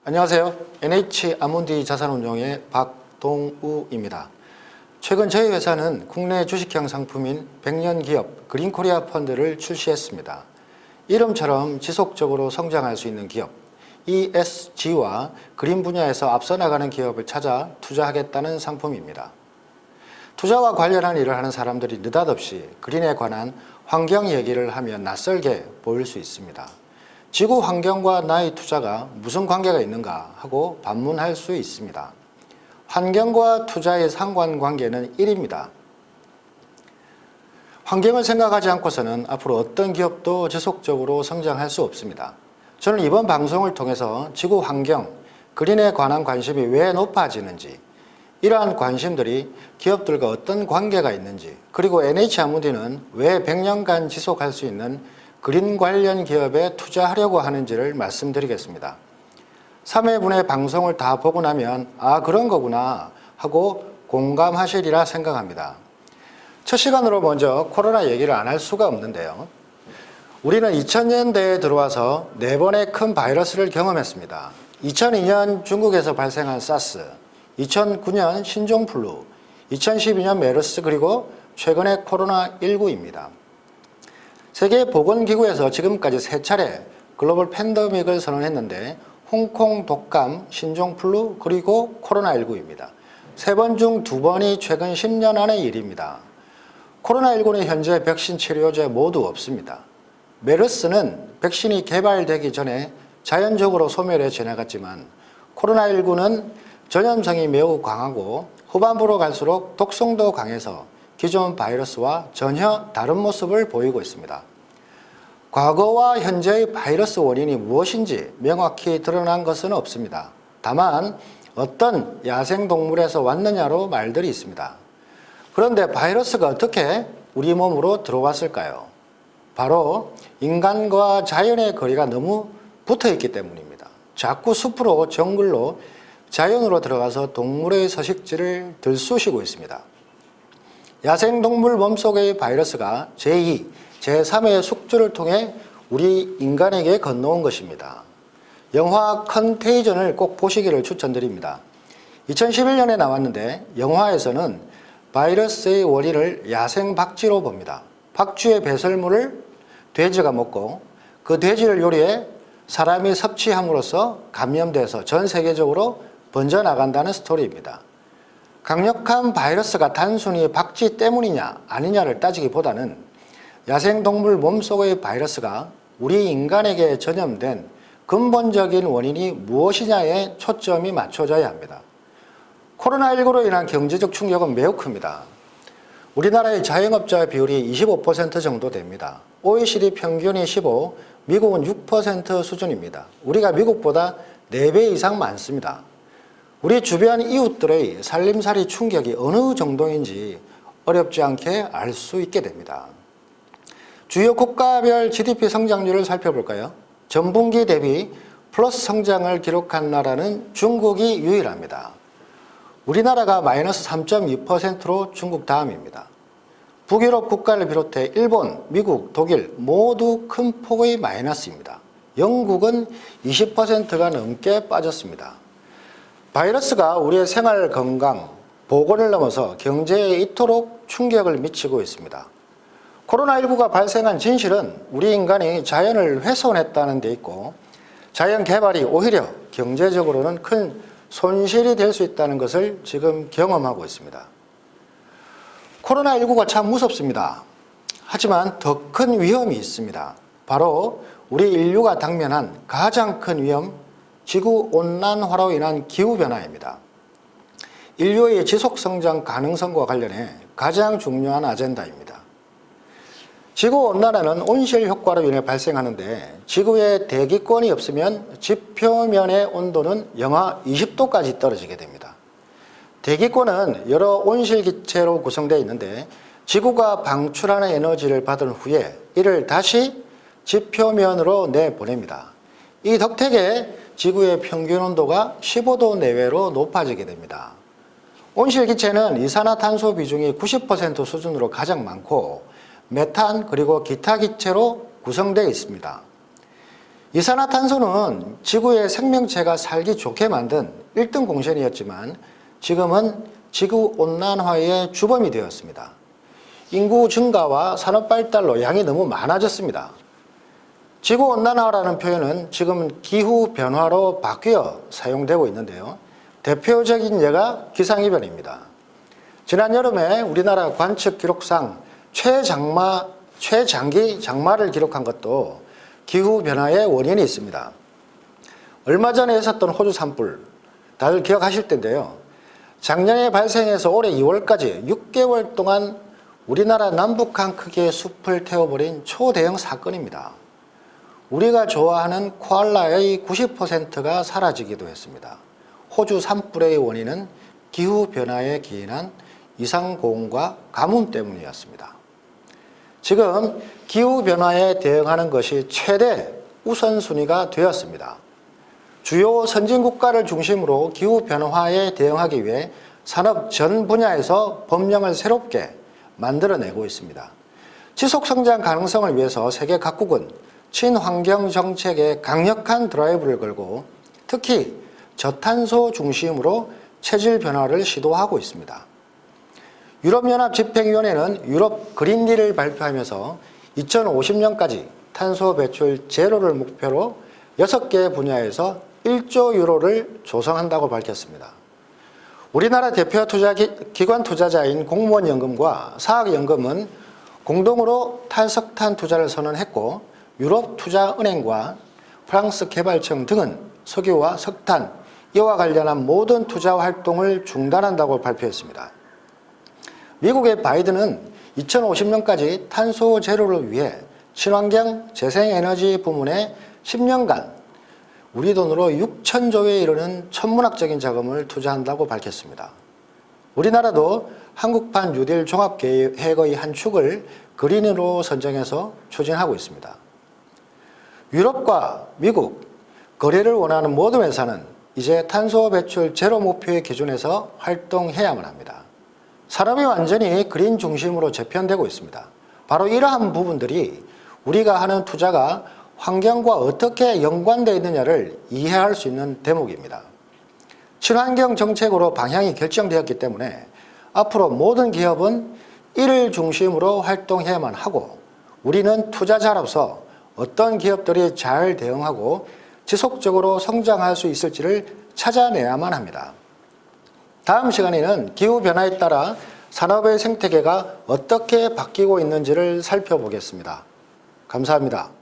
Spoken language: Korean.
안녕하세요. NH아몬디 자산운용의 박동우입니다. 최근 저희 회사는 국내 주식형 상품인 백년기업 그린코리아 펀드를 출시했습니다. 이름처럼 지속적으로 성장할 수 있는 기업, ESG와 그린 분야에서 앞서 나가는 기업을 찾아 투자하겠다는 상품입니다. 투자와 관련한 일을 하는 사람들이 느닷없이 그린에 관한 환경 얘기를 하면 낯설게 보일 수 있습니다. 지구 환경과 나의 투자가 무슨 관계가 있는가 하고 반문할 수 있습니다. 환경과 투자의 상관관계는 1입니다. 환경을 생각하지 않고서는 앞으로 어떤 기업도 지속적으로 성장할 수 없습니다. 저는 이번 방송을 통해서 지구 환경, 그린에 관한 관심이 왜 높아지는지, 이러한 관심들이 기업들과 어떤 관계가 있는지, 그리고 NH아몬디는 왜 100년간 지속할 수 있는 그린 관련 기업에 투자하려고 하는지를 말씀드리겠습니다. 3회분의 방송을 다 보고 나면 그런 거구나 하고 공감하시리라 생각합니다. 첫 시간으로 먼저 코로나 얘기를 안 할 수가 없는데요. 우리는 2000년대에 들어와서 4번의 큰 바이러스를 경험했습니다. 2002년 중국에서 발생한 사스, 2009년 신종플루, 2012년 메르스, 그리고 최근의 코로나19입니다. 세계보건기구에서 지금까지 3차례 글로벌 팬데믹을 선언했는데 홍콩 독감, 신종플루, 그리고 코로나19입니다. 3번 중 2번이 최근 10년 안의 일입니다. 코로나19는 현재 백신 치료제 모두 없습니다. 메르스는 백신이 개발되기 전에 자연적으로 소멸해 지나갔지만 코로나19는 전염성이 매우 강하고 후반부로 갈수록 독성도 강해서 기존 바이러스와 전혀 다른 모습을 보이고 있습니다. 과거와 현재의 바이러스 원인이 무엇인지 명확히 드러난 것은 없습니다. 다만 어떤 야생동물에서 왔느냐로 말들이 있습니다. 그런데 바이러스가 어떻게 우리 몸으로 들어왔을까요? 바로 인간과 자연의 거리가 너무 붙어있기 때문입니다. 자꾸 숲으로 정글로 자연으로 들어가서 동물의 서식지를 들쑤시고 있습니다. 야생동물 몸속의 바이러스가 제2, 제3의 숙주를 통해 우리 인간에게 건너온 것입니다. 영화 컨테이전을 꼭 보시기를 추천드립니다. 2011년에 나왔는데 영화에서는 바이러스의 원인을 야생 박쥐로 봅니다. 박쥐의 배설물을 돼지가 먹고 그 돼지를 요리해 사람이 섭취함으로써 감염돼서 전 세계적으로 번져나간다는 스토리입니다. 강력한 바이러스가 단순히 박쥐 때문이냐 아니냐를 따지기보다는 야생동물 몸속의 바이러스가 우리 인간에게 전염된 근본적인 원인이 무엇이냐에 초점이 맞춰져야 합니다. 코로나19로 인한 경제적 충격은 매우 큽니다. 우리나라의 자영업자 비율이 25% 정도 됩니다. OECD 평균이 15%, 미국은 6% 수준입니다. 우리가 미국보다 4배 이상 많습니다. 우리 주변 이웃들의 살림살이 충격이 어느 정도인지 어렵지 않게 알 수 있게 됩니다. 주요 국가별 GDP 성장률을 살펴볼까요? 전분기 대비 플러스 성장을 기록한 나라는 중국이 유일합니다. 우리나라가 마이너스 3.2%로 중국 다음입니다. 북유럽 국가를 비롯해 일본, 미국, 독일 모두 큰 폭의 마이너스입니다. 영국은 20%가 넘게 빠졌습니다. 바이러스가 우리의 생활 건강, 보건을 넘어서 경제에 이토록 충격을 미치고 있습니다. 코로나19가 발생한 진실은 우리 인간이 자연을 훼손했다는 데 있고 자연 개발이 오히려 경제적으로는 큰 손실이 될 수 있다는 것을 지금 경험하고 있습니다. 코로나19가 참 무섭습니다. 하지만 더 큰 위험이 있습니다. 바로 우리 인류가 당면한 가장 큰 위험, 지구온난화로 인한 기후변화입니다. 인류의 지속성장 가능성과 관련해 가장 중요한 아젠다입니다. 지구온난화는 온실 효과로 인해 발생하는데 지구에 대기권이 없으면 지표면의 온도는 영하 20도까지 떨어지게 됩니다. 대기권은 여러 온실기체로 구성되어 있는데 지구가 방출하는 에너지를 받은 후에 이를 다시 지표면으로 내보냅니다. 이 덕택에 지구의 평균 온도가 15도 내외로 높아지게 됩니다. 온실기체는 이산화탄소 비중이 90% 수준으로 가장 많고 메탄 그리고 기타 기체로 구성되어 있습니다. 이산화탄소는 지구의 생명체가 살기 좋게 만든 1등 공신이었지만 지금은 지구온난화의 주범이 되었습니다. 인구 증가와 산업 발달로 양이 너무 많아졌습니다. 지구온난화라는 표현은 지금 기후변화로 바뀌어 사용되고 있는데요. 대표적인 예가 기상이변입니다. 지난 여름에 우리나라 관측 기록상 최장기 장마를 기록한 것도 기후변화의 원인이 있습니다. 얼마 전에 있었던 호주 산불 다들 기억하실 텐데요. 작년에 발생해서 올해 2월까지 6개월 동안 우리나라 남북 한 크기의 숲을 태워버린 초대형 사건입니다. 우리가 좋아하는 코알라의 90%가 사라지기도 했습니다. 호주 산불의 원인은 기후변화에 기인한 이상고온과 가뭄 때문이었습니다. 지금 기후변화에 대응하는 것이 최대 우선순위가 되었습니다. 주요 선진국가를 중심으로 기후변화에 대응하기 위해 산업 전 분야에서 법령을 새롭게 만들어내고 있습니다. 지속성장 가능성을 위해서 세계 각국은 친환경 정책에 강력한 드라이브를 걸고 특히 저탄소 중심으로 체질 변화를 시도하고 있습니다. 유럽연합 집행위원회는 유럽 그린딜을 발표하면서 2050년까지 탄소 배출 제로를 목표로 6개 분야에서 1조 유로를 조성한다고 밝혔습니다. 우리나라 대표 기관 투자자인 공무원연금과 사학연금은 공동으로 탈석탄 투자를 선언했고 유럽투자은행과 프랑스 개발청 등은 석유와 석탄, 이와 관련한 모든 투자 활동을 중단한다고 발표했습니다. 미국의 바이든은 2050년까지 탄소 제로를 위해 친환경 재생에너지 부문에 10년간 우리 돈으로 6천조에 이르는 천문학적인 자금을 투자한다고 밝혔습니다. 우리나라도 한국판 뉴딜 종합계획의 한 축을 그린으로 선정해서 추진하고 있습니다. 유럽과 미국, 거래를 원하는 모든 회사는 이제 탄소 배출 제로 목표의 기준에서 활동해야만 합니다. 산업이 완전히 그린 중심으로 재편되고 있습니다. 바로 이러한 부분들이 우리가 하는 투자가 환경과 어떻게 연관되어 있느냐를 이해할 수 있는 대목입니다. 친환경 정책으로 방향이 결정되었기 때문에 앞으로 모든 기업은 이를 중심으로 활동해야만 하고 우리는 투자자로서 어떤 기업들이 잘 대응하고 지속적으로 성장할 수 있을지를 찾아내야만 합니다. 다음 시간에는 기후변화에 따라 산업의 생태계가 어떻게 바뀌고 있는지를 살펴보겠습니다. 감사합니다.